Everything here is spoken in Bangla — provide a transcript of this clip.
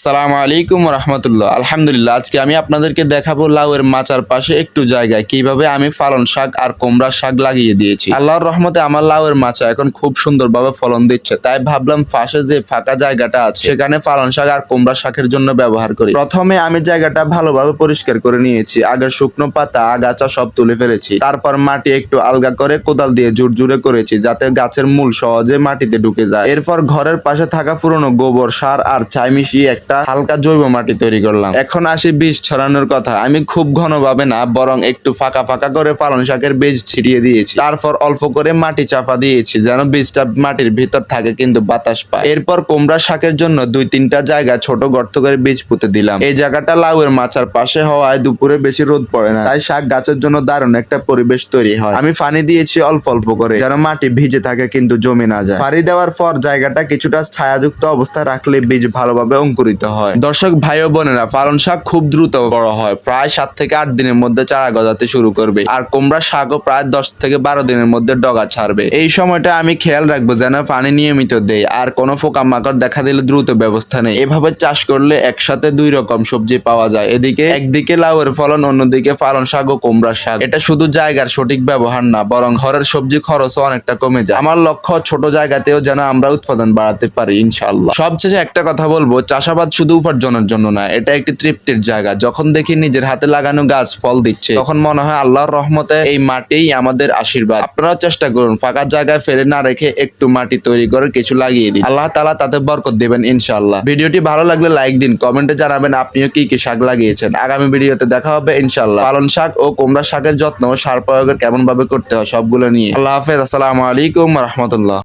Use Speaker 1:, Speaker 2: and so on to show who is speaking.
Speaker 1: সালামু আলাইকুম রহমতুল্লাহ। আলহামদুলিল্লাহ, আজকে আমি আপনাদেরকে দেখাবো লাউয়ের মাচার পাশে একটু জায়গায় কিভাবে আমি পালং শাক আর কুমড়ার শাক লাগিয়ে দিয়েছি। আল্লাহর রহমতে আমার লাউয়ের মাচা এখন খুব সুন্দরভাবে ফলন দিচ্ছে, তাই ভাবলাম পাশে যে ফাঁকা জায়গাটা আছে সেখানে পালং শাক আর কুমড়া শাকের জন্য ব্যবহার করি। প্রথমে আমি জায়গাটা ভালোভাবে পরিষ্কার করে নিয়েছি, আগের শুকনো পাতা আগাছা সব তুলে ফেলেছি। তারপর মাটি একটু আলগা করে কোদাল দিয়ে জুড়ে করেছি যাতে গাছের মূল সহজে মাটিতে ঢুকে যায়। এরপর ঘরের পাশে থাকা পুরনো গোবর সার আর ছাই মিশিয়ে একটা হালকা জৈব মাটি তৈরি করলাম। এখন আসি বীজ ছড়ানোর কথা। আমি খুব ঘনভাবে না, বরং একটু ফাঁকা ফাঁকা করে পালং শাকের বীজ ছিটিয়ে দিয়েছি। তারপর অল্প করে মাটি চাপা দিয়েছি যেন বীজটা মাটির ভিতর থাকে কিন্তু বাতাস পায়। এরপর কুমড়া শাকের জন্য 2-3টা জায়গা ছোট গর্ত করে বীজ পুঁতে দিলাম। এই জায়গাটা লাউয়ের মাচার পাশে হওয়ায় দুপুরে বেশি রোদ পড়ে না, তাই শাক গাছের জন্য দারুণ একটা পরিবেশ তৈরি হয়। আমি পানি দিয়েছি অল্প অল্প করে যেন মাটি ভিজে থাকে কিন্তু জমে না যায়। পানি দেওয়ার পর জায়গাটা কিছুটা ছায়াযুক্ত অবস্থায় রাখলে বীজ ভালোভাবে অঙ্কুরিত হয়। দর্শক ভাই ও বোনেরা, পালং শাক খুব দ্রুত বড় হয়, প্রায় 7 থেকে 8 দিনের মধ্যে চারা গজাতে শুরু করবে। আর কুমড়া শাকও প্রায় 10 থেকে 12 দিনের মধ্যে ডগা ছাড়বে। এই সময়টা আমি খেয়াল রাখবো যেন পানি নিয়মিত দেয় আর কোনো পোকামাকড় দেখা দিলে দ্রুত ব্যবস্থা নেই। এভাবে চাষ করলে একসাথে 2 রকম সবজি পাওয়া যায়। একদিকে লাউয়ের ফলন, অন্যদিকে পালং শাক ও কুমড়া শাক। এটা শুধু জায়গার সঠিক ব্যবহার না, বরং ঘরের সবজি খরচও অনেকটা কমে যায়। আমার লক্ষ্য ছোট জায়গাতেও যেন আমরা উৎপাদন বাড়াতে পারি ইনশাআল্লাহ। সবশেষে একটা কথা বলবো, চাষাবাদ শুধু উপার্জনের জন্য না, এটা একটি তৃপ্তির জায়গা। যখন দেখি নিজের হাতে লাগানো গাছ ফল দিচ্ছে, তখন মনে হয় আল্লাহর রহমতে এই মাটিই আমাদের আশীর্বাদ। আপনারাও চেষ্টা করুন ফাঁকা জায়গায় ফেলে না রেখে একটু মাটি তৈরি করে কিছু লাগিয়ে দিন। আল্লাহ তাআলা তাতে বরকত দিবেন ইনশাআল্লাহ। ভিডিওটি ভালো লাগলে লাইক দিন, কমেন্টে জানাবেন আপনিও কি কি শাক লাগিয়েছেন। আগামী ভিডিওতে দেখা হবে ইনশাআল্লাহ পালং শাক ও কুমড়া শাকের যত্ন ও সার প্রয়োগের কেমন ভাবে করতে হয় সবগুলো নিয়ে। আল্লাহ হাফেজ। আসসালামু আলাইকুম রহমতুল্লাহ।